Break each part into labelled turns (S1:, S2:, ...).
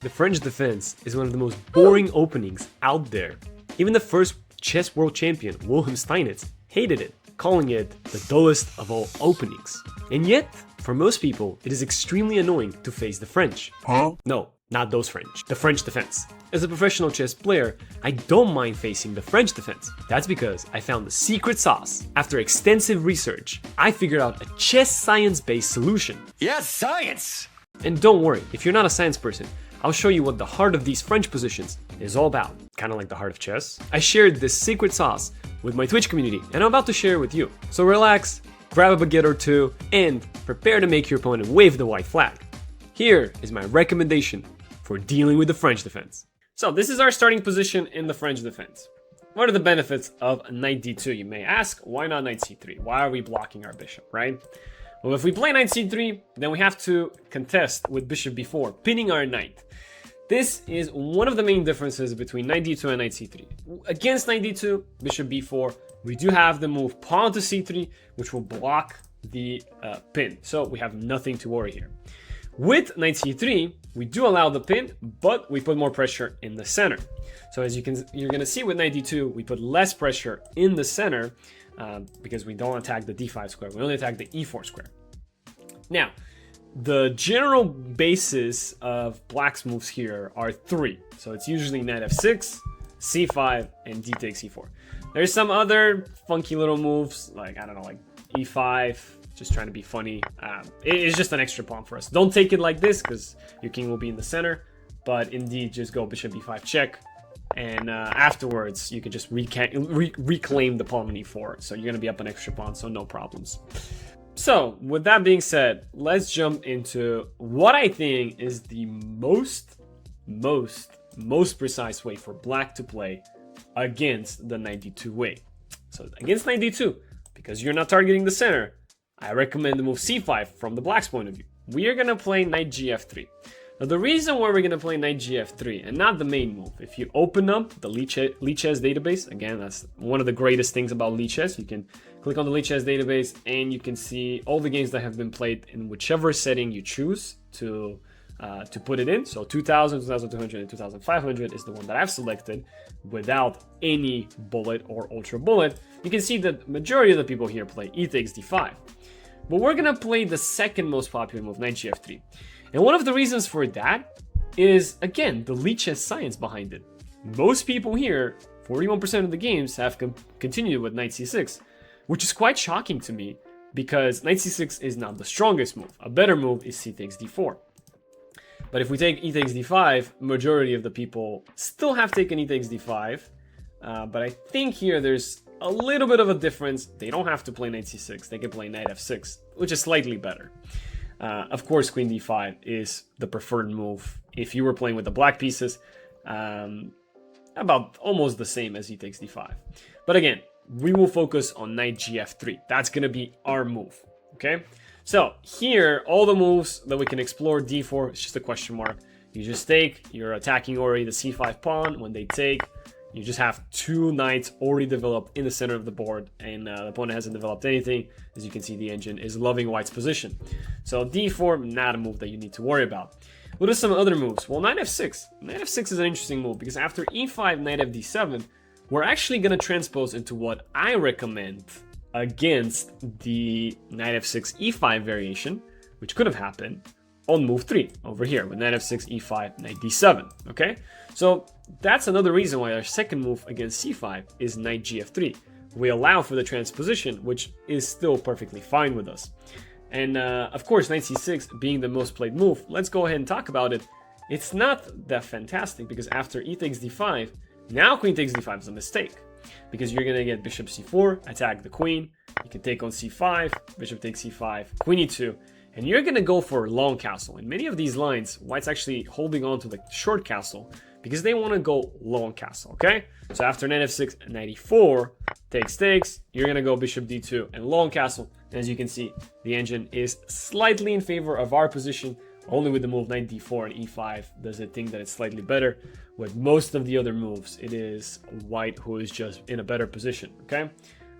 S1: The French defense is one of the most boring openings out there. Even the first chess world champion, Wilhelm Steinitz, hated it, calling it the dullest of all openings. And yet, for most people, it is extremely annoying to face the French.
S2: Huh?
S1: No, not those French. The French defense. As a professional chess player, I don't mind facing the French defense. That's because I found the secret sauce. After extensive research, I figured out a chess science-based solution.
S2: Yes, science!
S1: And don't worry, if you're not a science person, I'll show you what the heart of these French positions is all about. Kind of like the heart of chess. I shared this secret sauce with my Twitch community, and I'm about to share it with you. So relax, grab a baguette or two, and prepare to make your opponent wave the white flag. Here is my recommendation for dealing with the French defense. So this is our starting position in the French defense. What are the benefits of knight d2, you may ask? Why not knight c3? Why are we blocking our bishop, right? Well, if we play knight c3, then we have to contest with bishop b4, pinning our knight. This is one of the main differences between knight d2 and knight c3. Against knight d2, bishop b4, we do have the move pawn to c3, which will block the pin. So we have nothing to worry here. With knight c3, we do allow the pin, but we put more pressure in the center. So as you're gonna see with knight d2, we put less pressure in the center because we don't attack the d5 square. We only attack the e4 square. Now, the general basis of black's moves here are three. So it's usually knight f6, c5, and d takes e4. There's some other funky little moves, like, I don't know, like e5, just trying to be funny. It's just an extra pawn for us. Don't take it like this, because your king will be in the center. But indeed, just go bishop b5 check. And afterwards, you can just reclaim the pawn on e4. So you're going to be up an extra pawn, so no problems. So, with that being said, let's jump into what I think is the most precise way for black to play against the knight d2 way. So, against knight d2, because you're not targeting the center, I recommend the move c5 from the black's point of view. We are going to play knight gf3. Now, the reason why we're going to play knight gf3 and not the main move, if you open up the Lichess database, again, that's one of the greatest things about Lichess. You can click on the Lichess database and you can see all the games that have been played in whichever setting you choose to put it in. So 2000, 2200, and 2500 is the one that I've selected without any bullet or ultra bullet. You can see that majority of the people here play e takes d5. But we're going to play the second most popular move, knight gf3. And one of the reasons for that is, again, the Lichess science behind it. Most people here, 41% of the games, have continued with knight c6, which is quite shocking to me because knight c6 is not the strongest move. A better move is c takes d4. But if we take e takes d5, majority of the people still have taken e takes d5. But I think here there's a little bit of a difference. They don't have to play knight c6. They can play knight f6, which is slightly better. Of course, queen d5 is the preferred move if you were playing with the black pieces, about almost the same as e takes d5. But again, we will focus on knight gf3. That's going to be our move, okay? So here, all the moves that we can explore, d4, it's just a question mark. You just take, you're attacking already the c5 pawn. When they take, you just have two knights already developed in the center of the board, and the opponent hasn't developed anything. As you can see, the engine is loving white's position. So d4, not a move that you need to worry about. What are some other moves? Well, knight f6. Knight f6 is an interesting move because after e5, knight fd7, we're actually going to transpose into what I recommend against the knight f6 e5 variation, which could have happened on move 3 over here with knight f6 e5 knight d7. Okay, so that's another reason why our second move against c5 is knight gf3. We allow for the transposition, which is still perfectly fine with us. And of course, knight c6 being the most played move, let's go ahead and talk about it. It's not that fantastic because after e takes d5, now queen takes d5 is a mistake because you're going to get bishop c4, attack the queen. You can take on c5, bishop takes c5, queen e2, and you're going to go for long castle. In many of these lines, white's actually holding on to the short castle because they want to go long castle, okay? So after knight f6, knight e4, takes, you're going to go bishop d2 and long castle. And as you can see, the engine is slightly in favor of our position. Only with the move knight d4 and e5 does it think that it's slightly better. With most of the other moves, it is white who is just in a better position, okay?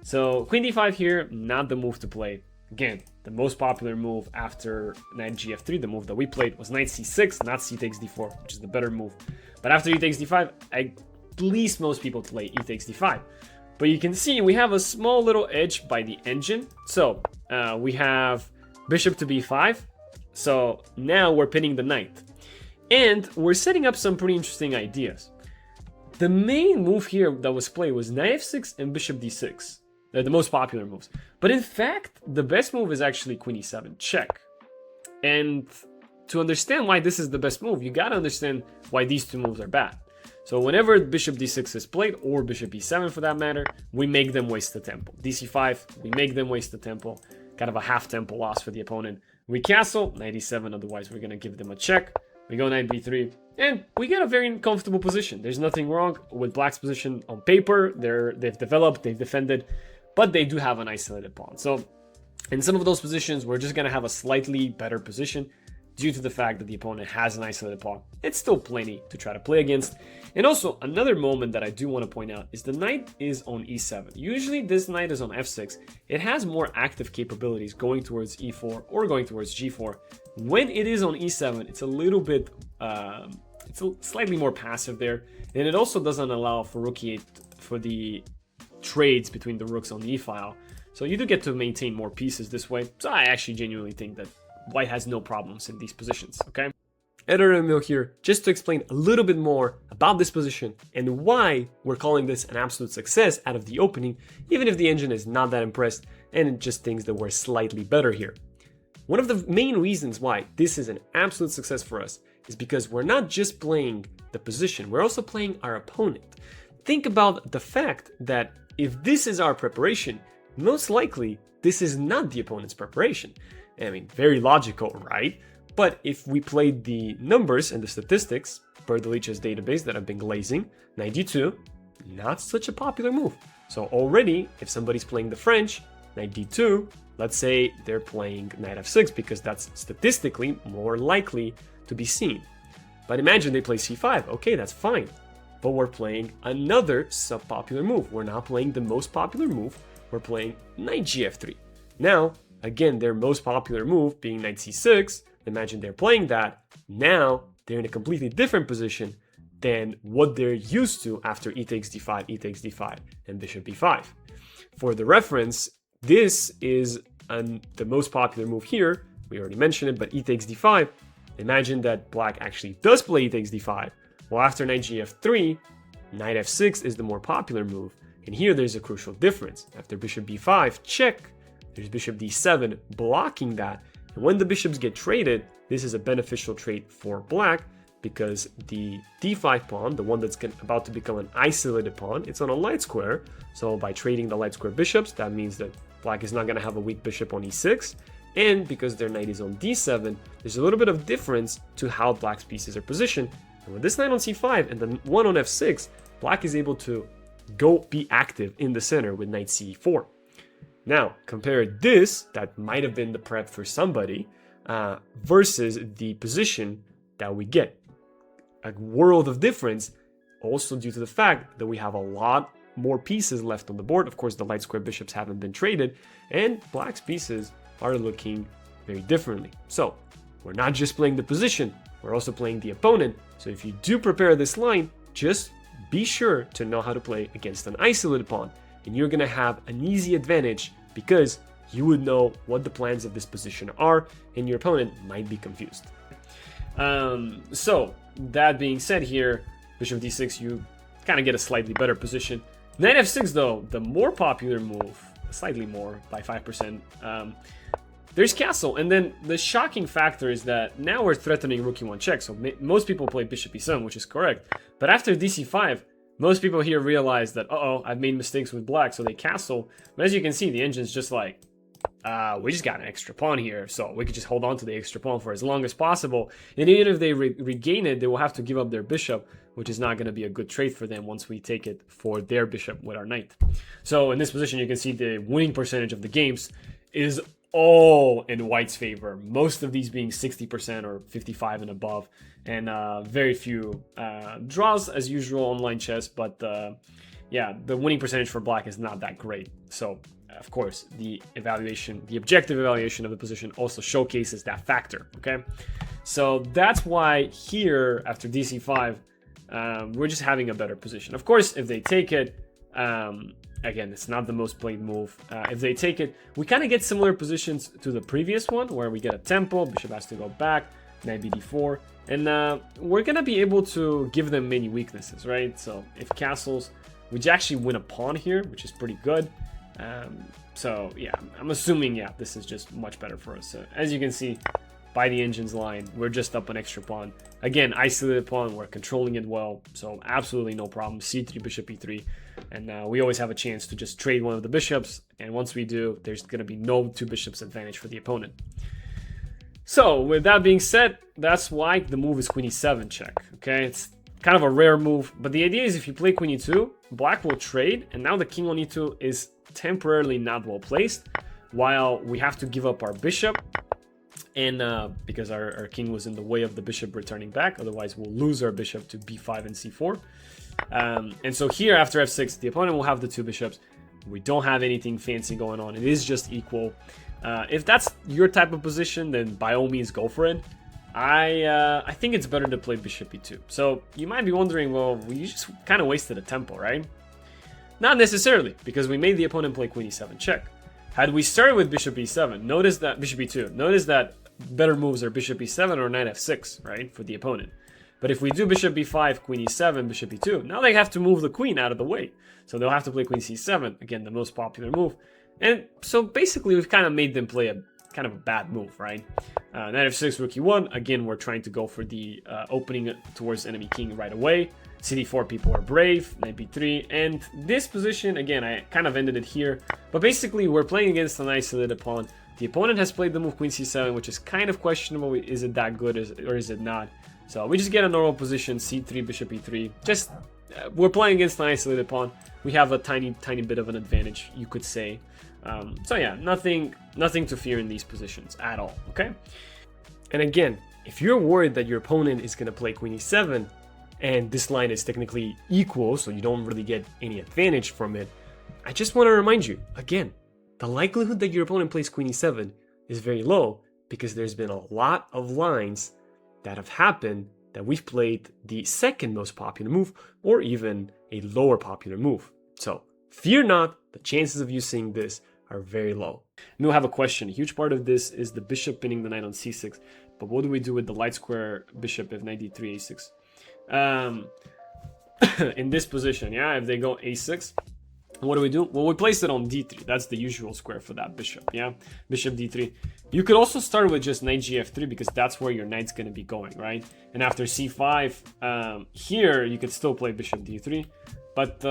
S1: So queen d5 here, not the move to play. Again, the most popular move after knight gf3, the move that we played, was knight c6, not c takes d4, which is the better move. But after e takes d5, at least most people play e takes d5. But you can see we have a small little edge by the engine. So we have bishop to b5. So now we're pinning the knight. And we're setting up some pretty interesting ideas. The main move here that was played was knight f6 and bishop d6. They're the most popular moves. But in fact, the best move is actually queen e7, check. And to understand why this is the best move, you gotta understand why these two moves are bad. So whenever bishop d6 is played, or bishop e7 for that matter, we make them waste the tempo. dc5, we make them waste the tempo. Kind of a half tempo loss for the opponent. We castle, knight e7, otherwise we're gonna give them a check. We go knight b3, and we get a very comfortable position. There's nothing wrong with black's position on paper. They've developed, they've defended, but they do have an isolated pawn. So in some of those positions, we're just gonna have a slightly better position due to the fact that the opponent has an isolated pawn. It's still plenty to try to play against. And also, another moment that I do want to point out is the knight is on e7. Usually this knight is on f6. It has more active capabilities going towards e4 or going towards g4. When it is on e7, it's a little bit, slightly more passive there. And it also doesn't allow for the trades between the rooks on the e-file. So you do get to maintain more pieces this way. So I actually genuinely think that white has no problems in these positions, okay? Editor Emil here, just to explain a little bit more about this position and why we're calling this an absolute success out of the opening, even if the engine is not that impressed and it just thinks that we're slightly better here. One of the main reasons why this is an absolute success for us is because we're not just playing the position, we're also playing our opponent. Think about the fact that if this is our preparation, most likely this is not the opponent's preparation. I mean, very logical, right? But if we played the numbers and the statistics per the Lichess database that I've been glazing, knight d2, not such a popular move. So already, if somebody's playing the French, knight d2, let's say they're playing knight f6 because that's statistically more likely to be seen. But imagine they play c5, okay, that's fine. But we're playing another sub-popular move. We're not playing the most popular move, we're playing knight gf3. Now, again, their most popular move being knight c6, imagine they're playing that, now they're in a completely different position than what they're used to after e takes d5, and bishop b5. For the reference, this is the most popular move here, we already mentioned it, but e takes d5, imagine that black actually does play e takes d5, well after knight gf3, knight f6 is the more popular move, and here there's a crucial difference. After bishop b5, check, there's bishop d7 blocking that. And when the bishops get traded, this is a beneficial trade for black because the d5 pawn, the one that's about to become an isolated pawn, it's on a light square. So by trading the light square bishops, that means that black is not going to have a weak bishop on e6. And because their knight is on d7, there's a little bit of difference to how black's pieces are positioned. And with this knight on c5 and the one on f6, black is able to go be active in the center with knight c4. Now, compare this, that might have been the prep for somebody, versus the position that we get. A world of difference, also due to the fact that we have a lot more pieces left on the board. Of course, the light square bishops haven't been traded, and black's pieces are looking very differently. So, we're not just playing the position, we're also playing the opponent. So if you do prepare this line, just be sure to know how to play against an isolated pawn. And you're going to have an easy advantage because you would know what the plans of this position are and your opponent might be confused. So that being said here, bishop d6, you kind of get a slightly better position. Knight f6 though, the more popular move, slightly more by 5%, there's castle. And then the shocking factor is that now we're threatening rook e1 check. So most people play bishop e7, which is correct. But after dc5, most people here realize that, uh-oh, I've made mistakes with black, so they castle. But as you can see, the engine's just like, we just got an extra pawn here, so we could just hold on to the extra pawn for as long as possible. And even if they regain it, they will have to give up their bishop, which is not going to be a good trade for them once we take it for their bishop with our knight. So in this position, you can see the winning percentage of the games is all in white's favor. Most of these being 60% or 55 and above. And very few draws as usual online chess, but yeah, the winning percentage for black is not that great. So of course, the objective evaluation of the position also showcases that factor, okay? So that's why here, after DC5, we're just having a better position. Of course, if they take it, again, it's not the most played move. If they take it, we kind of get similar positions to the previous one, where we get a tempo, bishop has to go back, knight bd4, and we're going to be able to give them many weaknesses, right? So if castles, we actually win a pawn here, which is pretty good. So yeah, I'm assuming, yeah, this is just much better for us. So as you can see, by the engine's line, we're just up an extra pawn. Again, isolated pawn, we're controlling it well, so absolutely no problem. c3, bishop e3, and we always have a chance to just trade one of the bishops, and once we do, there's going to be no two bishops advantage for the opponent. So with that being said, that's why the move is queen e7 check, okay? It's kind of a rare move, but the idea is if you play queen e2, black will trade, and now the king on e2 is temporarily not well placed, while we have to give up our bishop, and because our king was in the way of the bishop returning back, otherwise we'll lose our bishop to b5 and c4. And so here after f6, the opponent will have the two bishops. We don't have anything fancy going on. It is just equal. If that's your type of position, then by all means go for it. I think it's better to play bishop e2. So you might be wondering, well, we just kind of wasted a tempo, right? Not necessarily, because we made the opponent play queen e7 check. Had we started with bishop e7, notice that bishop e2, notice that better moves are bishop e7 or knight f6, right, for the opponent. But if we do bishop b5, queen e7, bishop e2, now they have to move the queen out of the way. So they'll have to play queen c7, again, the most popular move. And so basically we've kind of made them play a kind of a bad move, right? Knight f6, rook e1, again, we're trying to go for the opening towards enemy king right away. cd4, people are brave, knight b3, and this position, again, I kind of ended it here, but basically we're playing against an isolated pawn. The opponent has played the move queen c7, which is kind of questionable. Is it that good or is it not? So we just get a normal position, c3, bishop e3. Just, we're playing against an isolated pawn. We have a tiny bit of an advantage, you could say. So yeah, nothing to fear in these positions at all, okay? And again, if you're worried that your opponent is going to play queen e7, and this line is technically equal, so you don't really get any advantage from it, I just want to remind you, again, the likelihood that your opponent plays queen e7 is very low, because there's been a lot of lines that have happened that we've played the second most popular move, or even a lower popular move. So fear not, the chances of you seeing this are very low. And we'll have a question. A huge part of this is the bishop pinning the knight on c6, but what do we do with the light square bishop if knight d3, a6? In this position, yeah, if they go a6, what do we do? Well, we place it on d3. That's the usual square for that bishop, yeah? Bishop d3. You could also start with just knight gf3 because that's where your knight's going to be going, right? And after c5, here you could still play bishop d3. But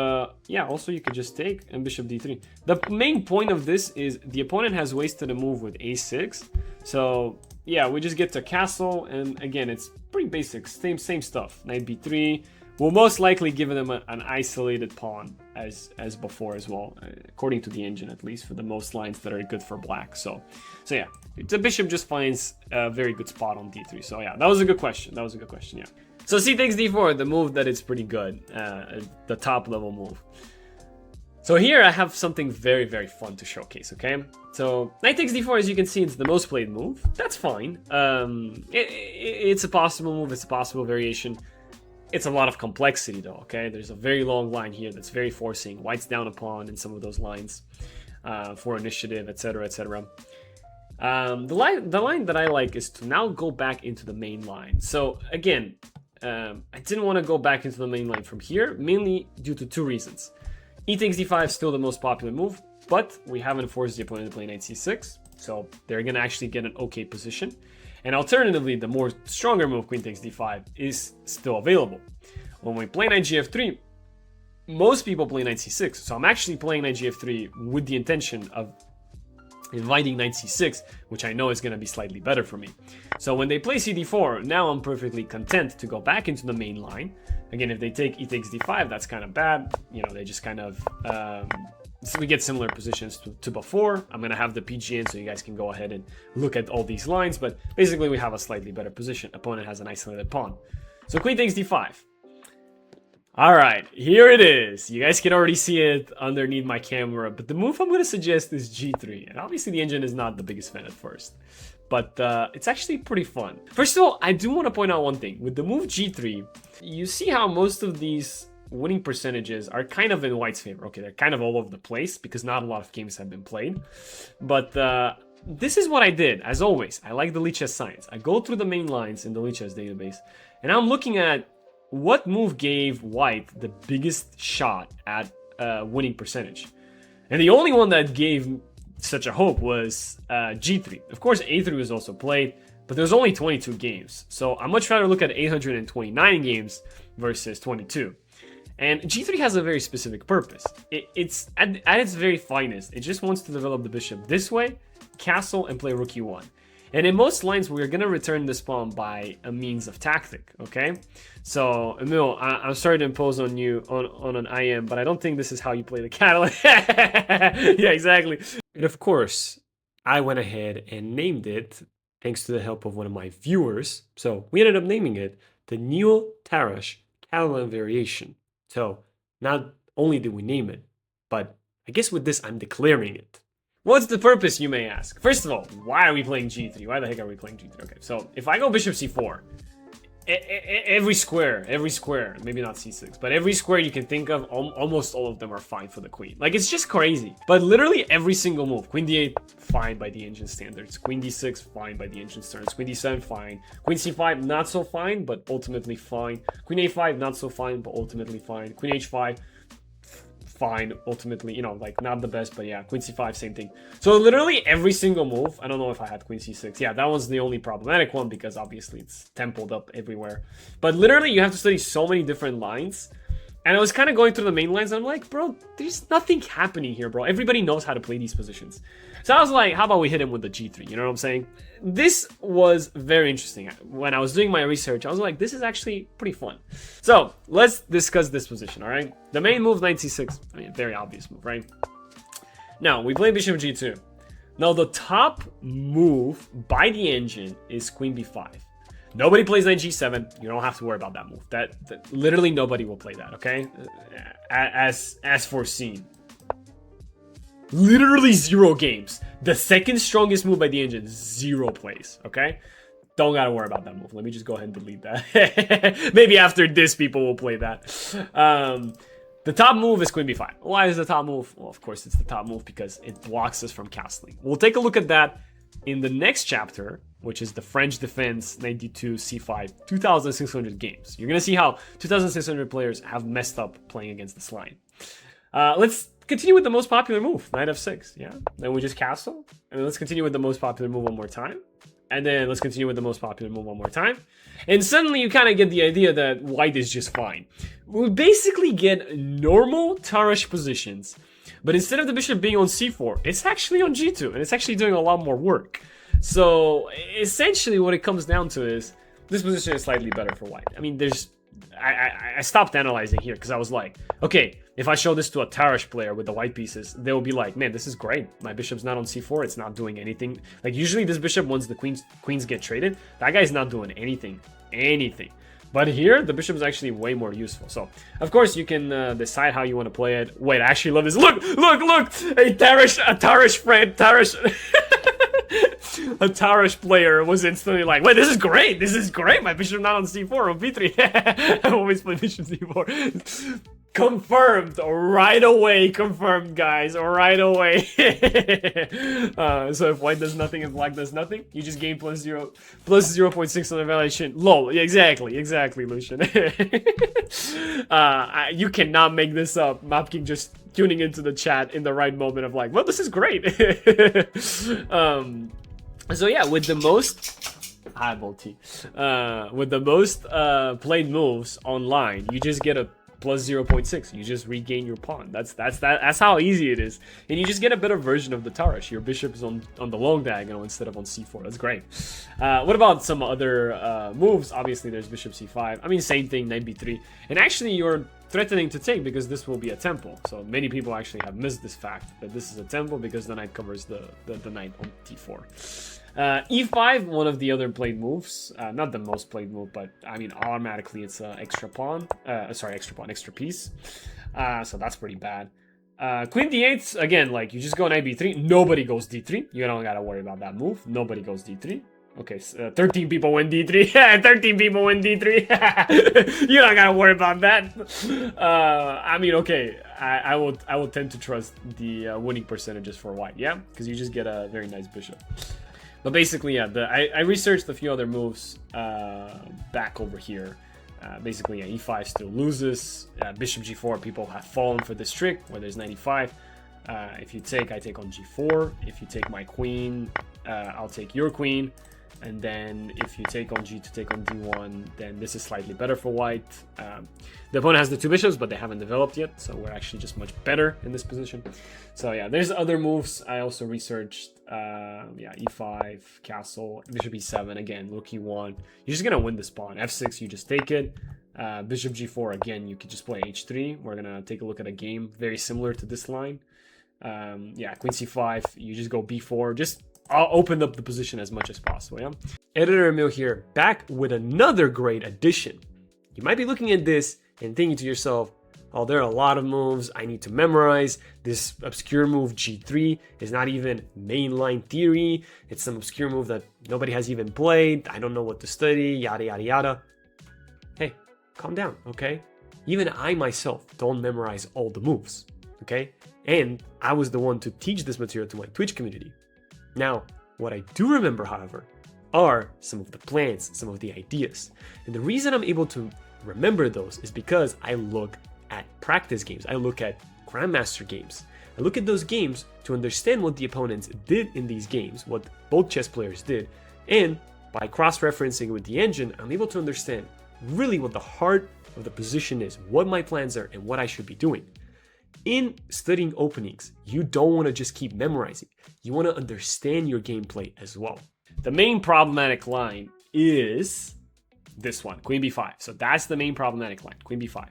S1: yeah, also you could just take and bishop d3. The main point of this is the opponent has wasted a move with a6. So yeah, we just get to castle, and again, it's pretty basic, same stuff. Knight b3 will most likely give them an isolated pawn as before as well, according to the engine at least, for the most lines that are good for black. So yeah, the bishop just finds a very good spot on d3. So yeah, that was a good question. Yeah. So c takes d4, the move that is pretty good, the top level move. So here I have something very, very fun to showcase, okay? So knight takes d4, as you can see, it's the most played move. That's fine. It's a possible move, it's a possible variation. It's a lot of complexity though, okay? There's a very long line here that's very forcing. White's down a pawn in some of those lines for initiative, etc., etc. The line that I like is to now go back into the main line. So again, I didn't want to go back into the main line from here, mainly due to two reasons. E takes d5 is still the most popular move, but we haven't forced the opponent to play knight c6, so they're going to actually get an okay position. And alternatively, the more stronger move, queen takes d5, is still available. When we play knight gf3, most people play knight c6, so I'm actually playing knight gf3 with the intention of inviting knight c6, which I know is going to be slightly better for me. So when they play cd4, now I'm perfectly content to go back into the main line. Again, if they take e takes d5, that's kind of bad. You know, they just kind of... so we get similar positions to before. I'm going to have the PGN so you guys can go ahead and look at all these lines, but basically we have a slightly better position. Opponent has an isolated pawn. So queen takes d5. Alright, here it is. You guys can already see it underneath my camera, but the move I'm going to suggest is G3. And obviously the engine is not the biggest fan at first, but it's actually pretty fun. First of all, I do want to point out one thing. With the move G3, you see how most of these winning percentages are kind of in White's favor. Okay, they're kind of all over the place because not a lot of games have been played. But this is what I did, as always. I like the Lichess science. I go through the main lines in the Lichess database, and I'm looking at what move gave White the biggest shot at winning percentage. And the only one that gave such a hope was G3. Of course, A3 was also played, but there's only 22 games. So I much rather look at 829 games versus 22. And G3 has a very specific purpose. It's at its very finest. It just wants to develop the bishop this way, castle, and play rook e1. And in most lines, we're going to return this pawn by a means of tactic, okay? So, Emil, I'm sorry to impose on you on an IM, but I don't think this is how you play the Catalan. Yeah, exactly. And of course, I went ahead and named it, thanks to the help of one of my viewers. So we ended up naming it the New Tarrasch Catalan variation. So not only did we name it, but I guess with this, I'm declaring it. What's the purpose, you may ask? First of all, why are we playing G3? Why the heck are we playing G3? Okay, so if I go bishop C4, every square, maybe not C6, but every square you can think of, almost all of them are fine for the queen. Like, it's just crazy. But literally every single move. Queen D8, fine by the engine standards. Queen D6, fine by the engine standards. Queen D7, fine. Queen C5, not so fine, but ultimately fine. Queen A5, not so fine, but ultimately fine. Queen H5, fine, ultimately, you know, like not the best, but yeah, Queen C5, same thing. So literally every single move, I don't know if I had Queen C6. Yeah, that one's the only problematic one because obviously it's templed up everywhere. But literally you have to study so many different lines. And I was kind of going through the main lines and I'm like, bro, there's nothing happening here, bro. Everybody knows how to play these positions. So I was like, how about we hit him with the G3? You know what I'm saying? This was very interesting. When I was doing my research, I was like, this is actually pretty fun. So let's discuss this position, all right? The main move, knight c6. I mean, very obvious move, right? Now, we play bishop g2. Now, the top move by the engine is queen b5. Nobody plays knight g7. You don't have to worry about that move. That literally nobody will play that, okay? As foreseen. Literally 0 games. The second strongest move by the engine, 0 plays, okay? Don't gotta worry about that move. Let me just go ahead and delete that. Maybe after this, people will play that. The top move is queen b5. Why is the top move? Well, of course, it's the top move because it blocks us from castling. We'll take a look at that in the next chapter, which is the French defense 92 c5 2,600 games. You're gonna see how 2,600 players have messed up playing against this line. Let's continue with the most popular move, knight f6. Yeah, then we just castle, and let's continue with the most popular move one more time, and then let's continue with the most popular move one more time, and suddenly you kind of get the idea that white is just fine. We basically get normal Tarrasch positions, but instead of the bishop being on c4, it's actually on g2, and it's actually doing a lot more work. So essentially what it comes down to is this position is slightly better for white. I mean, I stopped analyzing here because I was like, okay, if I show this to a Tarrasch player with the white pieces, they will be like, man, this is great. My bishop's not on c4. It's not doing anything. Like, usually this bishop, once the queens get traded, that guy's not doing anything. But here, the bishop is actually way more useful. So, of course, you can decide how you want to play it. Wait, I actually love this. Look! A Tarrasch friend, a Tarrasch player was instantly like, wait, this is great. My bishop not on c4, on b3. I always play bishop c4. Confirmed right away. Confirmed, guys, right away. So if white does nothing and black does nothing, you just gain plus 0.6 on evaluation. Lol. Yeah, exactly, Lucian. You cannot make this up. Mapking just tuning into the chat in the right moment of like, well, this is great. So yeah, with the most played moves online, you just get a plus 0.6. You just regain your pawn. That's how easy it is, and you just get a better version of the Tarrasch. Your bishop is on the long diagonal instead of on c4. That's great. What about some other moves? Obviously, there's bishop c5. I mean, same thing, knight b3. And actually, your threatening to take because this will be a temple. So many people actually have missed this fact that this is a temple because the knight covers the knight on d4. E5, one of the other played moves, not the most played move, but I mean automatically it's an extra pawn, extra piece. So that's pretty bad. Queen d8, again, like you just go knight b3, nobody goes d3. You don't gotta worry about that move. Nobody goes d3. Okay, 13 people win d3. 13 people win d3. You don't gotta worry about that. I mean, okay, I will tend to trust the winning percentages for white, yeah, because you just get a very nice bishop. But basically, yeah, I researched a few other moves back over here. Basically, yeah, e5 still loses. Bishop g4, people have fallen for this trick where there's 95. If you take, I take on g4. If you take my queen, I'll take your queen. And then if you take on g to take on d1, then this is slightly better for white. The opponent has the two bishops, but they haven't developed yet, so we're actually just much better in this position. So yeah, there's other moves I also researched. Yeah, e5, castle, bishop e7, again, rook e1. You're just gonna win this pawn. f6, you just take it. Bishop g4, again, you could just play h3. We're gonna take a look at a game very similar to this line. Yeah, queen c5, you just go b4. Just I'll open up the position as much as possible, yeah? Editor Emil here, back with another great addition. You might be looking at this and thinking to yourself, oh, there are a lot of moves I need to memorize. This obscure move g3 is not even mainline theory. It's some obscure move that nobody has even played. I don't know what to study, yada, yada, yada. Hey, calm down, okay? Even I myself don't memorize all the moves, okay? And I was the one to teach this material to my Twitch community. Now, what I do remember, however, are some of the plans, some of the ideas. And the reason I'm able to remember those is because I look at practice games. I look at Grandmaster games. I look at those games to understand what the opponents did in these games, what both chess players did. And by cross-referencing with the engine, I'm able to understand really what the heart of the position is, what my plans are, and what I should be doing. In studying openings, you don't want to just keep memorizing. You want to understand your gameplay as well. The main problematic line is this one, queen b5. So that's the main problematic line, queen b5.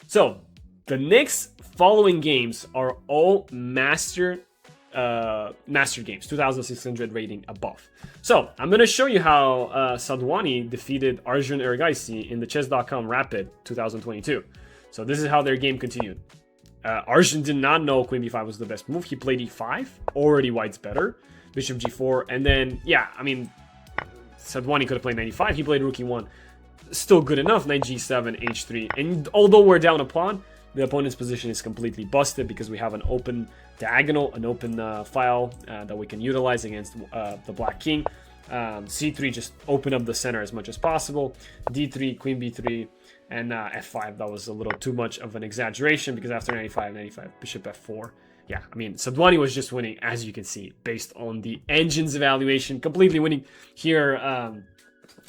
S1: So the next following games are all master games, 2600 rating above. So I'm going to show you how Sadhwani defeated Arjun Erigaisi in the chess.com Rapid 2022. So this is how their game continued. Arjun did not know queen b5 was the best move. He played e5, already white's better. Bishop g4, and then, yeah, I mean, Sadhwani could have played 95. He played rook e1. Still good enough, knight g7, h3. And although we're down a pawn, the opponent's position is completely busted because we have an open diagonal, an open file that we can utilize against the black king. c3, just open up the center as much as possible. d3, queen b3, and f5, that was a little too much of an exaggeration because after 95, bishop f4. Yeah, I mean, Sadhwani was just winning, as you can see, based on the engine's evaluation, completely winning here.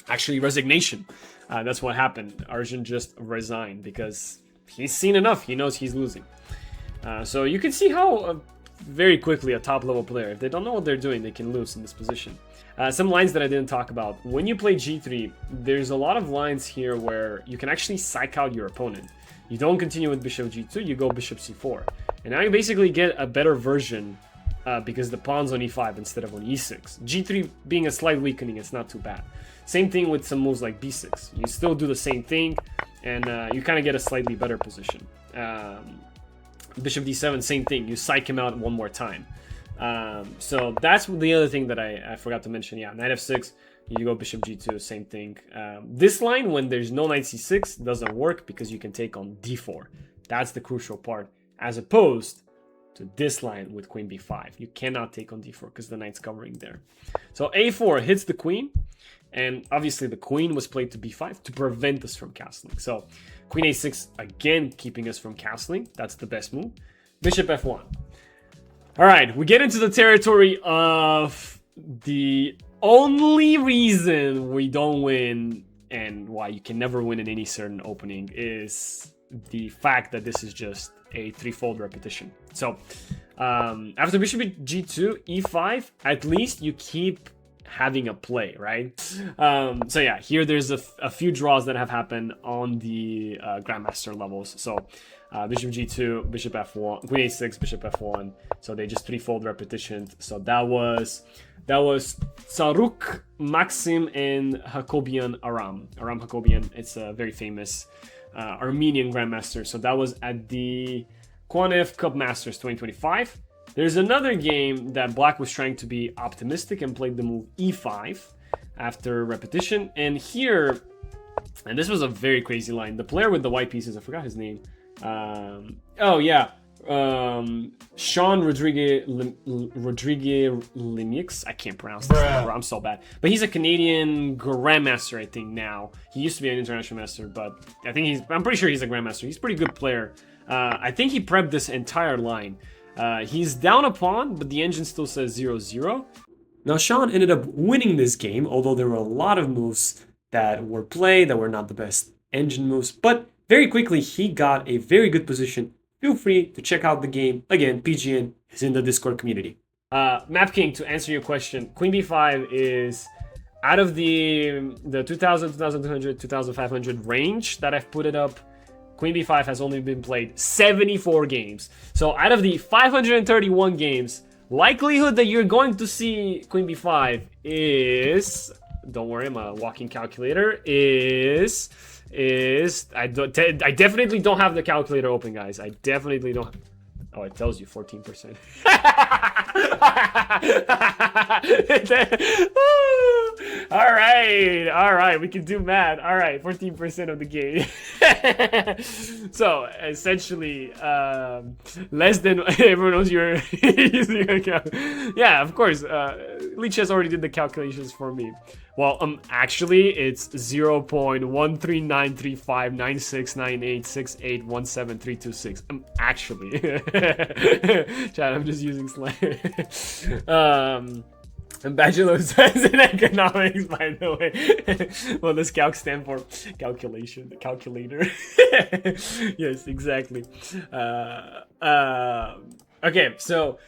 S1: Actually, resignation. That's what happened. Arjun just resigned because he's seen enough. He knows he's losing. So you can see how very quickly a top-level player, if they don't know what they're doing, they can lose in this position. Some lines that I didn't talk about. When you play g3, there's a lot of lines here where you can actually psych out your opponent. You don't continue with bishop g2, you go bishop c4. And now you basically get a better version because the pawn's on e5 instead of on e6. g3 being a slight weakening, it's not too bad. Same thing with some moves like b6. You still do the same thing, and you kind of get a slightly better position. Bishop d7, same thing. You psych him out one more time. So that's the other thing that I forgot to mention. Yeah, knight f6, you go bishop g2, same thing. This line, when there's no knight c6, doesn't work because you can take on d4. That's the crucial part, as opposed to this line with queen b5. You cannot take on d4 because the knight's covering there. So a4 hits the queen, and obviously the queen was played to b5 to prevent us from castling. So queen a6, again, keeping us from castling. That's the best move. Bishop f1. All right, we get into the territory of the only reason we don't win and why you can never win in any certain opening is the fact that this is just a threefold repetition. So after bishop g2, e5, at least you keep having a play, right? So yeah, here there's a few draws that have happened on the Grandmaster levels. So bishop g2, bishop f1, queen a6, bishop f1. So they just threefold repetition. So that was Saruk, Maxim, and Hakobian Aram. Aram Hakobian, it's a very famous Armenian Grandmaster. So that was at the Kwanev Cup Masters 2025. There's another game that Black was trying to be optimistic and played the move e5 after repetition. And here, and this was a very crazy line, the player with the white pieces, I forgot his name. Oh yeah, Sean Rodriguez Limix. I can't pronounce this number, I'm so bad. But he's a Canadian Grandmaster, I think now. He used to be an international master, but I'm pretty sure he's a Grandmaster. He's a pretty good player. I think he prepped this entire line. He's down a pawn, but the engine still says 0-0. Now Sean ended up winning this game, although there were a lot of moves that were played that were not the best engine moves, but very quickly he got a very good position. Feel free to check out the game. Again, PGN is in the Discord community. Map King, to answer your question, Queen B5 is out of the 2000, 2200, 2500 range that I've put it up. Queen B5 has only been played 74 games. So out of the 531 games, likelihood that you're going to see Queen B5 is, don't worry, I'm a walking calculator, I definitely don't have the calculator open, guys. I definitely don't. Oh, it tells you 14%. All right, we can do math. All right, 14% of the game. So essentially, less than everyone knows you're using your account. Yeah, of course. Leech has already did the calculations for me. Well, actually, it's 0.13935969868173226. Actually, Chad, I'm just using slang. And bachelor's in economics, by the way. Well, this calc stand for calculation, the calculator. Yes, exactly. Okay, so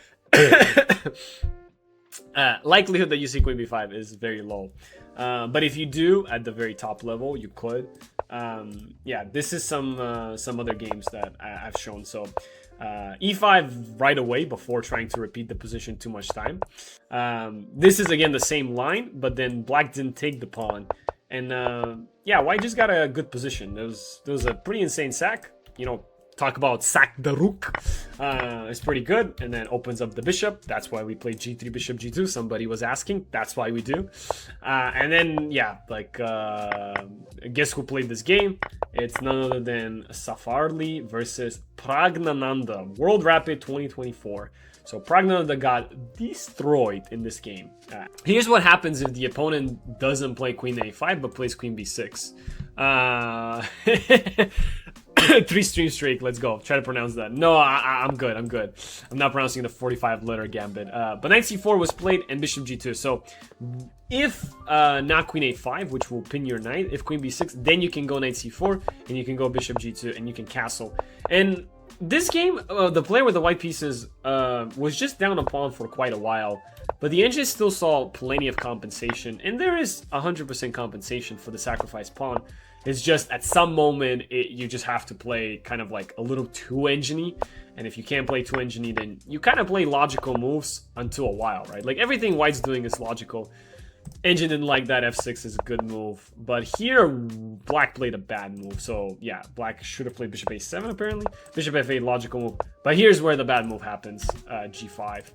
S1: likelihood that you see Queen B5 is very low. But if you do at the very top level, you could. Yeah, this is some other games that I've shown. So E5 right away before trying to repeat the position too much time. This is again the same line, but then Black didn't take the pawn. And yeah, White just got a good position. There was a pretty insane sack. You know, talk about sack the rook. It's pretty good, and then opens up the bishop. That's why we played g3 bishop g2. Somebody was asking. That's why we do. And then yeah, like guess who played this game? It's none other than Safarli versus Pragnananda, World Rapid 2024. So Pragnananda got destroyed in this game. Here's what happens if the opponent doesn't play Queen A5 but plays Queen B6. 3 stream streak, let's go. Try to pronounce that. No, I'm good. I'm not pronouncing the 45-letter gambit. But knight c4 was played and bishop g2. So if not queen a5, which will pin your knight, if queen b6, then you can go knight c4 and you can go bishop g2 and you can castle. And this game, the player with the white pieces was just down a pawn for quite a while. But the engine still saw plenty of compensation. And there is 100% compensation for the sacrificed pawn. It's just at some moment you just have to play kind of like a little too engine-y, and if you can't play too engine-y, then you kind of play logical moves until a while, right? Like everything White's doing is logical. Engine didn't like that, f6 is a good move, but here Black played a bad move. So yeah, Black should have played bishop a7 apparently. Bishop f8, logical move, but here's where the bad move happens, g5.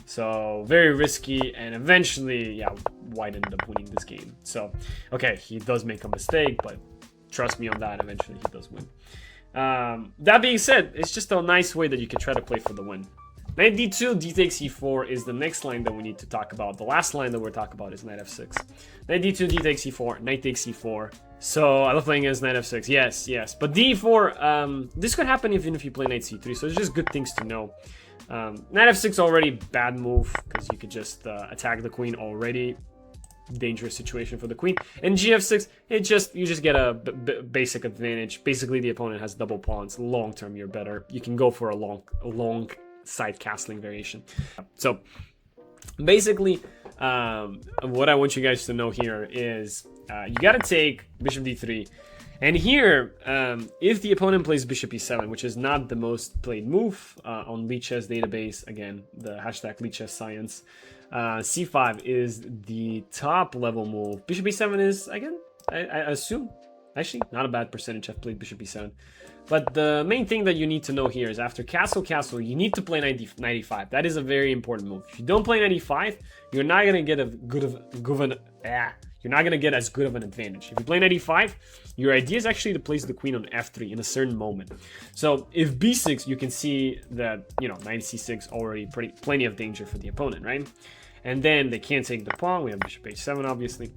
S1: So very risky, and eventually, yeah, White ended up winning this game. So, okay, he does make a mistake, but trust me on that, eventually he does win. That being said, it's just a nice way that you can try to play for the win. Knight d2, d takes e4 is the next line that we need to talk about. The last line that we're talking about is knight f6. Knight d2, d takes e4, knight takes e4. So I love playing against knight f6, yes. But d4, this could happen even if you play knight c3, so it's just good things to know. Knight f6 already bad move because you could just attack the queen already. Dangerous situation for the queen. And gf6, you just get a basic advantage. Basically, the opponent has double pawns. Long term, you're better. You can go for a long side castling variation. So Basically, what I want you guys to know here is you got to take bishop d3. And here, if the opponent plays bishop e7, which is not the most played move on Lead Chess database, again, the hashtag Lead Chess Science, c5 is the top level move. Bishop e7 is, again, I assume, actually, not a bad percentage have played bishop e7. But the main thing that you need to know here is after castle, castle, you need to play knight e5. That is a very important move. If you don't play knight e5, you're not gonna get you're not gonna get as good of an advantage. If you play knight e5, your idea is actually to place the queen on f3 in a certain moment. So if b6, you can see that, you know, knight c6 already plenty of danger for the opponent, right? And then they can't take the pawn. We have bishop h7, obviously.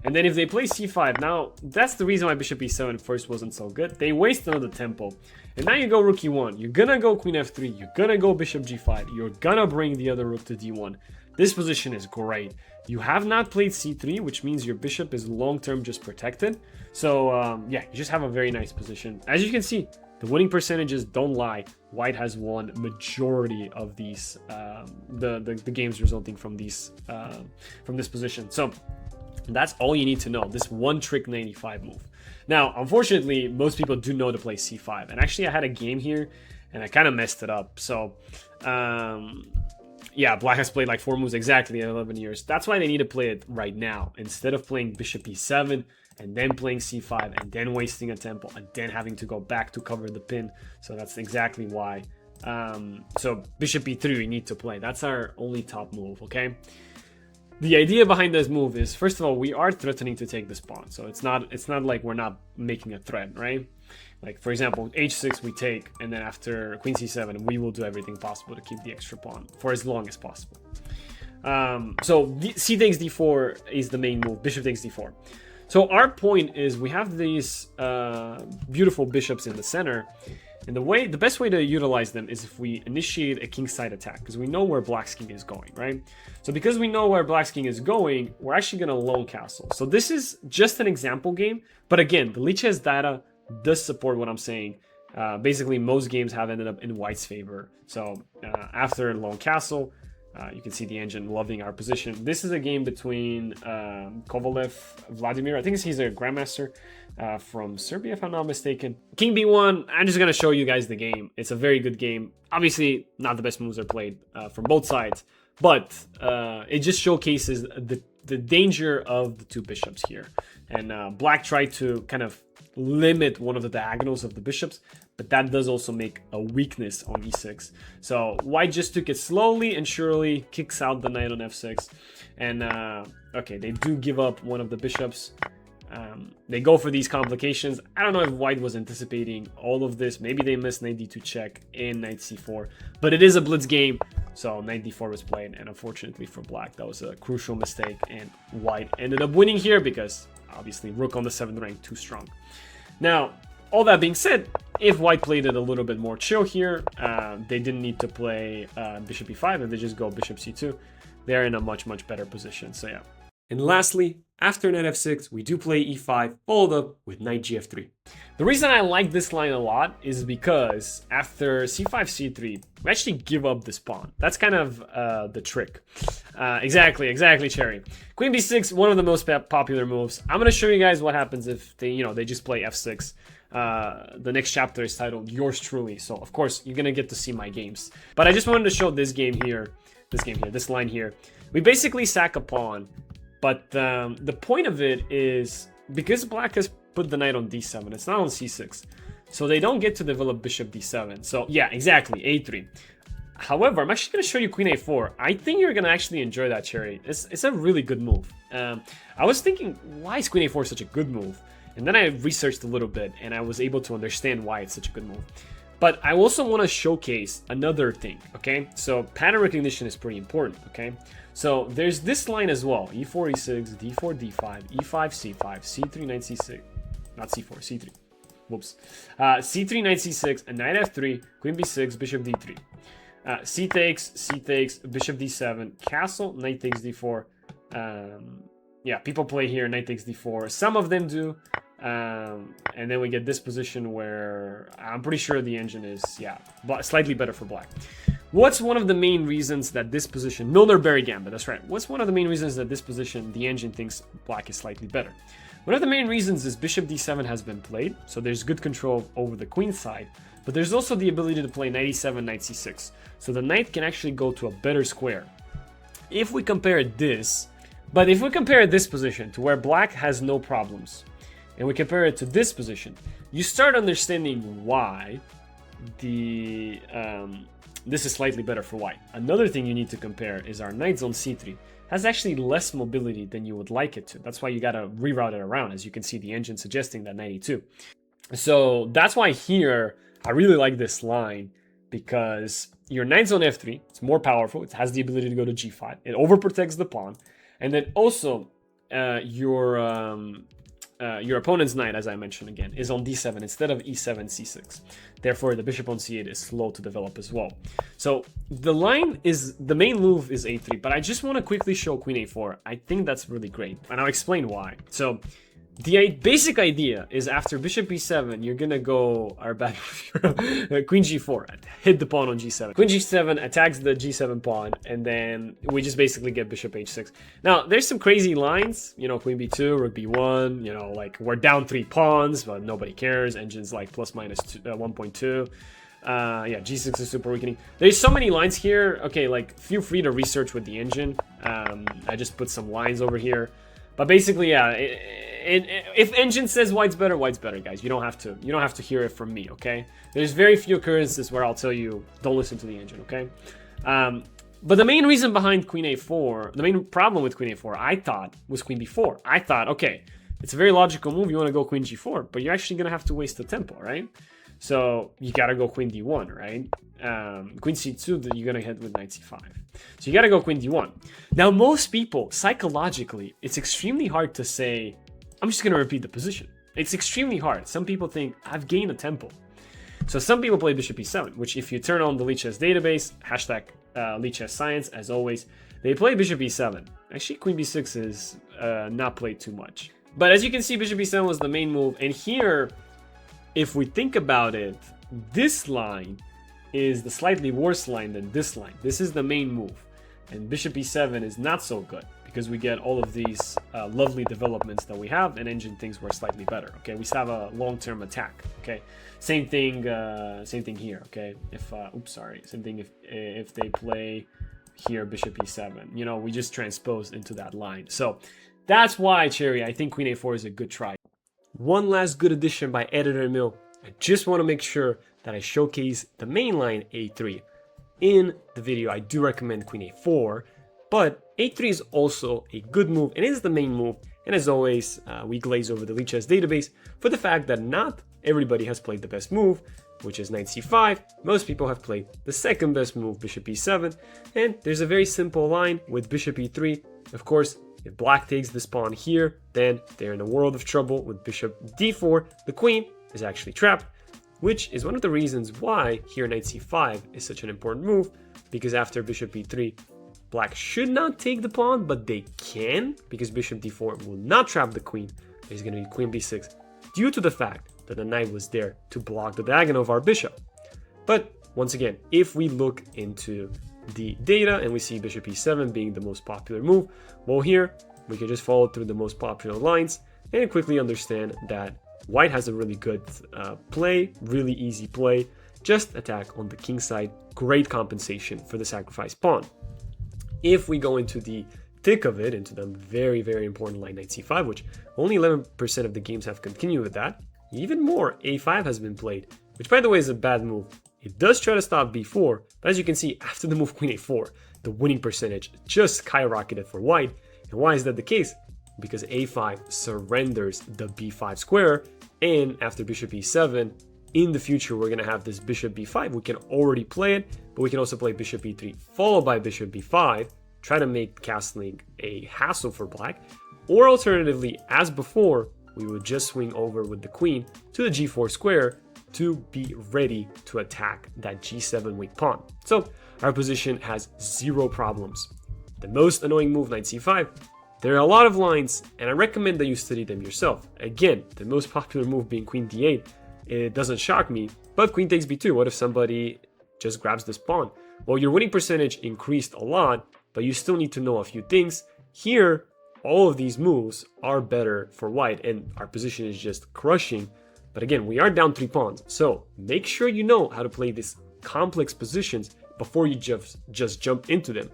S1: And then if they play c5, now that's the reason why bishop e7 first wasn't so good. They waste another tempo. And now you go rook e1. You're gonna go queen f3. You're gonna go bishop g5. You're gonna bring the other rook to d1. This position is great. You have not played c3, which means your bishop is long-term just protected. So yeah, you just have a very nice position. As you can see, the winning percentages don't lie. White has won majority of these the games resulting from these from this position. So that's all you need to know. This one trick 95 move. Now, unfortunately, most people do know to play c5. And actually, I had a game here, and I kind of messed it up. So, yeah, Black has played like 4 moves exactly in 11 years. That's why they need to play it right now. Instead of playing bishop e7, and then playing c5, and then wasting a tempo, and then having to go back to cover the pin. So that's exactly why. So bishop e3 we need to play. That's our only top move, okay? The idea behind this move is, first of all, we are threatening to take this pawn. So it's not like we're not making a threat, right? Like, for example, h6 we take, and then after queen c7, we will do everything possible to keep the extra pawn for as long as possible. So c takes d4 is the main move, bishop takes d4. So our point is we have these beautiful bishops in the center, and the best way to utilize them is if we initiate a kingside attack, because we know where Black's king is going, right? So because we know where Black's king is going, we're actually going to lone castle. So this is just an example game, but again, the Lead Chess data does support what I'm saying. Basically, most games have ended up in White's favor. So after lone castle, you can see the engine loving our position. This is a game between Kovalev, Vladimir. I think he's a Grandmaster from Serbia, if I'm not mistaken. King b1, I'm just going to show you guys the game. It's a very good game. Obviously, not the best moves are played from both sides, but it just showcases the danger of the two bishops here. And Black tried to kind of limit one of the diagonals of the bishops, but that does also make a weakness on e6. So White just took it slowly and surely, kicks out the knight on f6. And okay, they do give up one of the bishops. They go for these complications. I don't know if White was anticipating all of this. Maybe they missed knight d2 check and knight c4, but it is a blitz game, so knight d4 was played, and unfortunately for Black, that was a crucial mistake, and White ended up winning here because obviously rook on the 7th rank too strong. Now, all that being said, if White played it a little bit more chill here, they didn't need to play bishop e5, and they just go bishop c2. They're in a much better position, so yeah. And lastly, after knight f6, we do play e5, followed up with knight gf3. The reason I like this line a lot is because after c5, c3, we actually give up this pawn. That's kind of the trick. Exactly, Cherry. Queen b6, one of the most popular moves. I'm going to show you guys what happens if they just play f6. The next chapter is titled Yours Truly, so of course you're going to get to see my games. But I just wanted to show this line here. We basically sack a pawn. But the point of it is, because Black has put the knight on d7, it's not on c6. So they don't get to develop bishop d7. So yeah, exactly, a3. However, I'm actually going to show you queen a4. I think you're going to actually enjoy that, Cherry. It's a really good move. I was thinking, why is queen a4 such a good move? And then I researched a little bit, and I was able to understand why it's such a good move. But I also want to showcase another thing, okay? So pattern recognition is pretty important, okay? So there's this line as well, e4, e6, d4, d5, e5, c5, c3, knight c6, not c4, c3, whoops. C3, knight c6, and knight f3, queen b6, bishop d3. C takes, bishop d7, castle, knight takes d4. Yeah, people play here, knight takes d4. Some of them do. And then we get this position where I'm pretty sure the engine is, yeah, slightly better for Black. What's one of the main reasons that this position, Milner-Berry Gambit, that's right. What's one of the main reasons that this position, the engine thinks black is slightly better? One of the main reasons is bishop d7 has been played, so there's good control over the queen side, but there's also the ability to play knight e7, knight c6, so the knight can actually go to a better square. If we compare this position to where black has no problems, and we compare it to this position, you start understanding why this is slightly better for white. Another thing you need to compare is our knight on c3 has actually less mobility than you would like it to. That's why you gotta reroute it around. As you can see, the engine suggesting that knight e2. So that's why here, I really like this line, because your knight's on f3, it's more powerful, it has the ability to go to g5, it overprotects the pawn, and then also your opponent's knight, as I mentioned again, is on d7 instead of e7, c6. Therefore, the bishop on c8 is slow to develop as well. So the main move is a3, but I just want to quickly show queen a4. I think that's really great, and I'll explain why. So the basic idea is after bishop e7, you're gonna go queen g4, hit the pawn on g7. Queen g7 attacks the g7 pawn, and then we just basically get bishop h6. Now, there's some crazy lines, you know, queen b2, rook b1, you know, like we're down 3 pawns, but nobody cares. Engine's like plus minus 1.2. Yeah, g6 is super weakening. There's so many lines here. Okay, like feel free to research with the engine. I just put some lines over here. But basically, yeah, if engine says white's better, guys. You don't have to hear it from me, okay? There's very few occurrences where I'll tell you don't listen to the engine, okay? But the main reason behind queen a4, the main problem with queen a4, I thought, was queen b4. I thought, okay, it's a very logical move. You want to go queen g4, but you're actually gonna have to waste the tempo, right? So you gotta go queen d1, right? Queen c2 that you're gonna hit with knight c5. So you gotta go queen d1. Now most people, psychologically, it's extremely hard to say, I'm just gonna repeat the position. It's extremely hard. Some people think, I've gained a tempo. So some people play bishop e7, which if you turn on the Lichess database, hashtag Lichess Science, as always, they play bishop e7. Actually, queen b6 is not played too much. But as you can see, bishop e7 was the main move, and here, if we think about it, this line is the slightly worse line than this line. This is the main move, and bishop e7 is not so good because we get all of these lovely developments that we have, and engine thinks we're slightly better. Okay, we still have a long-term attack. Okay, same thing here. Okay, same thing if they play here bishop e7. You know, we just transposed into that line. So that's why, Cherry, I think queen a4 is a good try. One last good addition by Editor Mill. I just want to make sure that I showcase the main line a3. In the video, I do recommend queen a4, but a3 is also a good move and is the main move. And as always, we glaze over the Lichess database for the fact that not everybody has played the best move, which is knight c5. Most people have played the second best move, bishop e7. And there's a very simple line with bishop e3. Of course, if black takes this pawn here, then they're in a world of trouble with bishop d4. The queen is actually trapped, which is one of the reasons why here knight c5 is such an important move, because after bishop e3, black should not take the pawn, but they can, because bishop d4 will not trap the queen. There's going to be queen b6 due to the fact that the knight was there to block the diagonal of our bishop. But once again, if we look into the data and we see bishop e7 being the most popular move, well, here we can just follow through the most popular lines and quickly understand that white has a really good play, really easy play. Just attack on the king side, great compensation for the sacrificed pawn. If we go into the thick of it, into the very, very important line knight c5, which only 11% of the games have continued with that, even more, a5 has been played, which by the way is a bad move. It does try to stop b4, but as you can see, after the move queen a4, the winning percentage just skyrocketed for white. And why is that the case? Because a5 surrenders the b5 square, and after bishop e7, in the future we're going to have this bishop b5. We can already play it, but we can also play bishop e3 followed by bishop b5, try to make castling a hassle for black, or alternatively, as before, we would just swing over with the queen to the g4 square to be ready to attack that g7 weak pawn. So our position has zero problems. The most annoying move, knight c5, there are a lot of lines, and I recommend that you study them yourself. Again, the most popular move being queen d8, it doesn't shock me, but queen takes b2. What if somebody just grabs this pawn? well, your winning percentage increased a lot, but you still need to know a few things. Here, all of these moves are better for white, and our position is just crushing. But again, we are down 3 pawns, so make sure you know how to play these complex positions before you just jump into them.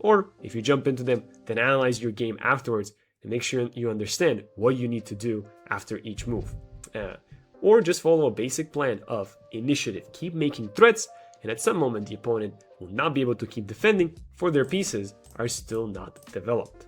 S1: Or if you jump into them, then analyze your game afterwards and make sure you understand what you need to do after each move. Or just follow a basic plan of initiative. Keep making threats, and at some moment the opponent will not be able to keep defending, for their pieces are still not developed.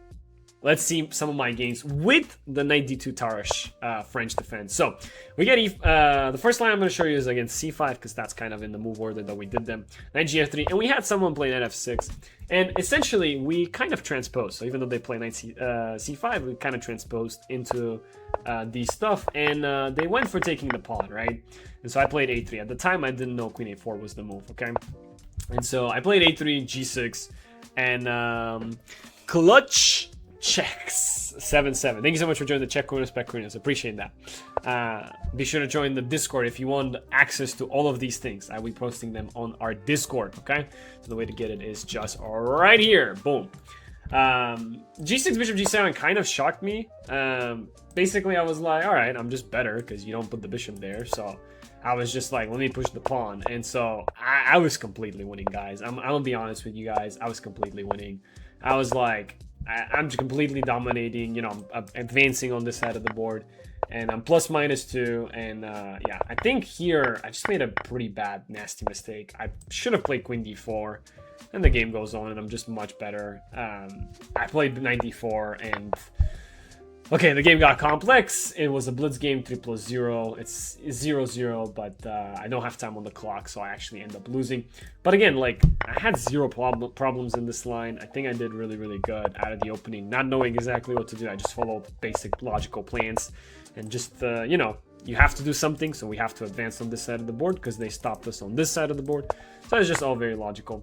S1: Let's see some of my games with the knight d2 Tarrasch French defense. So we get the first line I'm going to show you is against c5, because that's kind of in the move order that we did them. Knight gf3, and we had someone play knight f6, and essentially we kind of transposed. So even though they play knight c5, we kind of transposed into these stuff, and they went for taking the pawn, right? And so I played a3. At the time, I didn't know queen a4 was the move, okay? And so I played a3, g6, and clutch checks 7-7. Thank you so much for joining the Czech corner spec corners. Appreciate that. Be sure to join the Discord if you want access to all of these things. I will be posting them on our Discord. Okay, so the way to get it is just right here. Boom. G6 bishop g7 kind of shocked me. Basically, I was like, all right, I'm just better because you don't put the bishop there. So I was just like, let me push the pawn, and so I was completely winning, guys. I'm gonna be honest with you guys. I was completely winning. I was like, I'm completely dominating, you know, I'm advancing on this side of the board, and I'm plus -2, and yeah, I think here I just made a pretty bad, nasty mistake. I should have played queen d4, and the game goes on, and I'm just much better. I played knight d4, and okay, the game got complex. It was a blitz game, 3+0. It's 0-0, but I don't have time on the clock, so I actually end up losing. But again, like, I had zero problems in this line. I think I did really, really good out of the opening, not knowing exactly what to do. I just followed basic logical plans, and just, you know, you have to do something, so we have to advance on this side of the board because they stopped us on this side of the board. So it's just all very logical.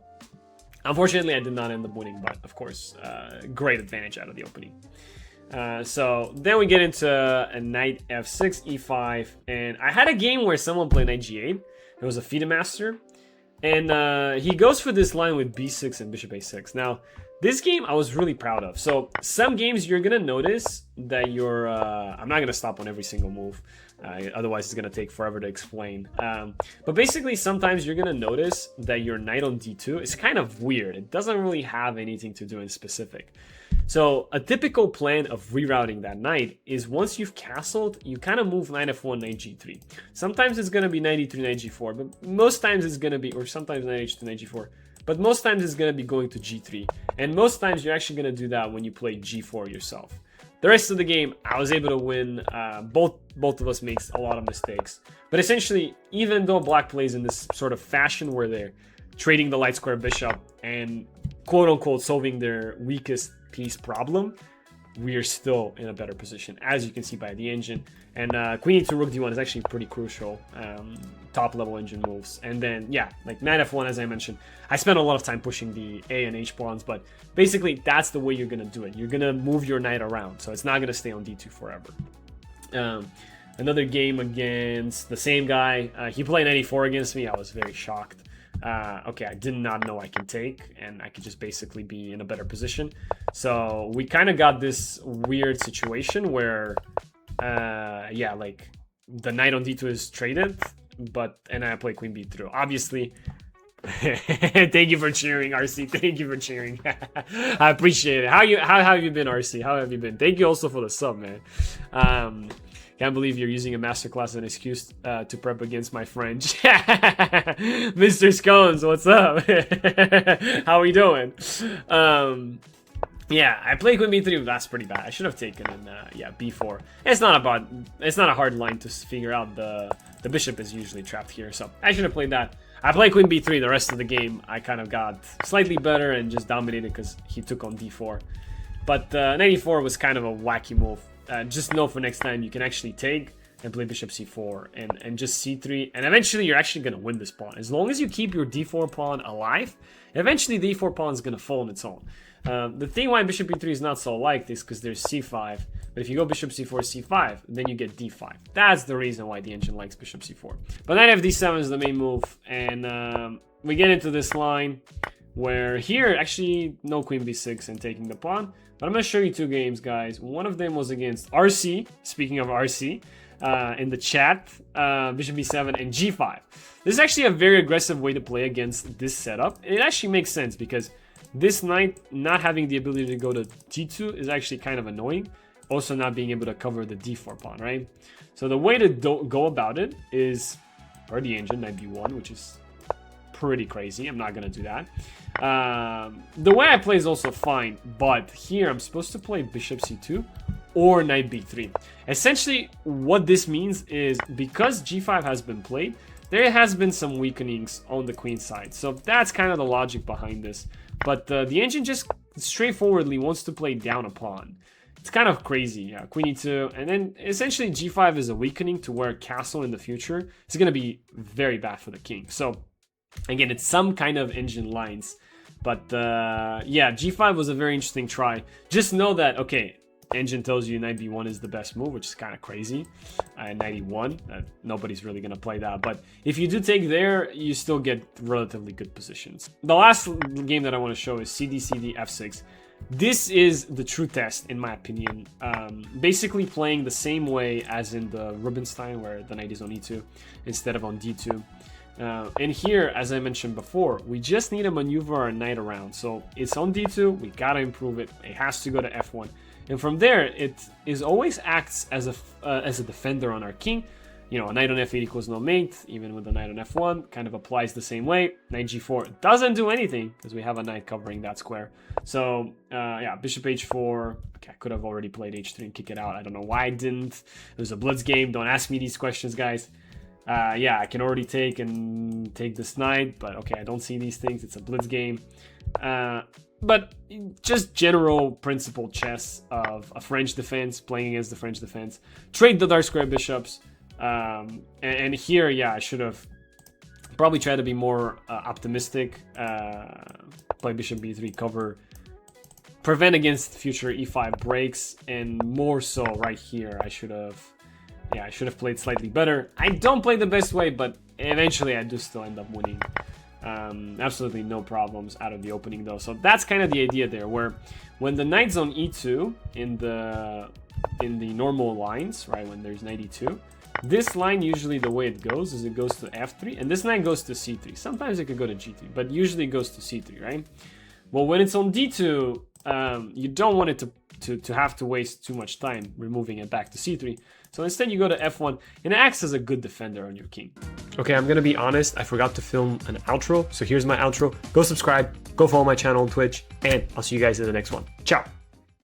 S1: Unfortunately, I did not end up winning, but of course, great advantage out of the opening. So then we get into a knight f6, e5, and I had a game where someone played knight g8. It was a FIDE master, and he goes for this line with b6 and bishop a6. Now, this game I was really proud of. So some games you're gonna notice that you're I'm not gonna stop on every single move, otherwise it's gonna take forever to explain. But basically, sometimes you're gonna notice that your knight on d2 is kind of weird. It doesn't really have anything to do in specific. So a typical plan of rerouting that knight is once you've castled, you kind of move knight f1, knight g3. Sometimes it's going to be knight e3, knight g4, but most times it's going to be, or sometimes knight h2, knight g4, but most times it's going to be going to g3. And most times you're actually going to do that when you play g4 yourself. The rest of the game, I was able to win. Both of us makes a lot of mistakes. But essentially, even though black plays in this sort of fashion where they're trading the light square bishop and quote-unquote solving their weakest piece problem, we are still in a better position, as you can see by the engine. And queen e2, rook d1 is actually pretty crucial, top level engine moves. And then, yeah, like knight f1, as I mentioned, I spent a lot of time pushing the a and h pawns, but basically that's the way you're gonna do it. You're gonna move your knight around, so it's not gonna stay on d2 forever. Another game against the same guy, he played knight e4 against me. I was very shocked. Okay, I did not know I can take, and I could just basically be in a better position. So we kind of got this weird situation where, yeah, like the knight on d2 is traded, and I play queen b3. Obviously, thank you for cheering, RC. Thank you for cheering. I appreciate it. How have you been, RC? How have you been? Thank you also for the sub, man. Can't believe you're using a masterclass as an excuse to prep against my French. Mr. Scones, what's up? How we doing? Yeah, I played queen b3. That's pretty bad. I should have taken in yeah, b4. It's not a hard line to figure out. The bishop is usually trapped here, so I should have played that. I played queen b3. The rest of the game, I kind of got slightly better and just dominated because he took on d4. But knight e4 was kind of a wacky move. Just know for next time you can actually take and play bishop c4 and just c3, and eventually you're actually going to win this pawn. As long as you keep your d4 pawn alive, eventually the d4 pawn is going to fall on its own. The thing why bishop e3 is not so liked is because there's c5, but if you go bishop c4, c5, then you get d5. That's the reason why the engine likes bishop c4. But knight f d7 is the main move, and we get into this line where here, actually, no queen b6 and taking the pawn. But I'm going to show you two games, guys. One of them was against RC, speaking of RC, in the chat, bishop b7 and g5. This is actually a very aggressive way to play against this setup. It actually makes sense because this knight not having the ability to go to d2 is actually kind of annoying. Also not being able to cover the d4 pawn, right? So the way to go about it is, or the engine, knight b1, which is pretty crazy. I'm not going to do that. The way I play is also fine, but here I'm supposed to play bishop c2 or knight b3. Essentially, what this means is because g5 has been played, there has been some weakenings on the queen side. So that's kind of the logic behind this. But the engine just straightforwardly wants to play down a pawn. It's kind of crazy, yeah. Queen e2, and then essentially g5 is a weakening to where castle in the future is going to be very bad for the king. So again, it's some kind of engine lines. But yeah, g5 was a very interesting try. Just know that, okay, engine tells you knight b1 is the best move, which is kind of crazy. Knight e1, nobody's really going to play that. But if you do take there, you still get relatively good positions. The last game that I want to show is cd, f6. This is the true test, in my opinion. Basically playing the same way as in the Rubinstein, where the knight is on e2 instead of on d2. And here, as I mentioned before, we just need to maneuver our knight around. So it's on d2, we gotta improve it. It has to go to f1. And from there, it is always acts as a defender on our king. You know, a knight on f8 equals no mate, even with the knight on f1, kind of applies the same way. Knight g4 doesn't do anything, because we have a knight covering that square. So, yeah, bishop h4. Okay, I could have already played h3 and kick it out. I don't know why I didn't. It was a blitz game. Don't ask me these questions, guys. Yeah, I can already take this knight, but okay, I don't see these things. It's a blitz game. But just general principle chess of a French defense, playing against the French defense. Trade the dark square bishops. And here, yeah, I should have probably tried to be more optimistic. Play bishop b3, cover, prevent against future e5 breaks, and more so right here, I should have played slightly better. I don't play the best way, but eventually I do still end up winning. Absolutely no problems out of the opening though. So that's kind of the idea there, where when the knight's on e2 in the normal lines, right, when there's knight e2, this line usually the way it goes is it goes to f3, and this knight goes to c3. Sometimes it could go to g3, but usually it goes to c3, right? Well, when it's on d2, you don't want it to have to waste too much time removing it back to c3. So instead you go to f1, and it acts as a good defender on your king. Okay, I'm gonna be honest, I forgot to film an outro, so here's my outro. Go subscribe, go follow my channel on Twitch, and I'll see you guys in the next one. Ciao!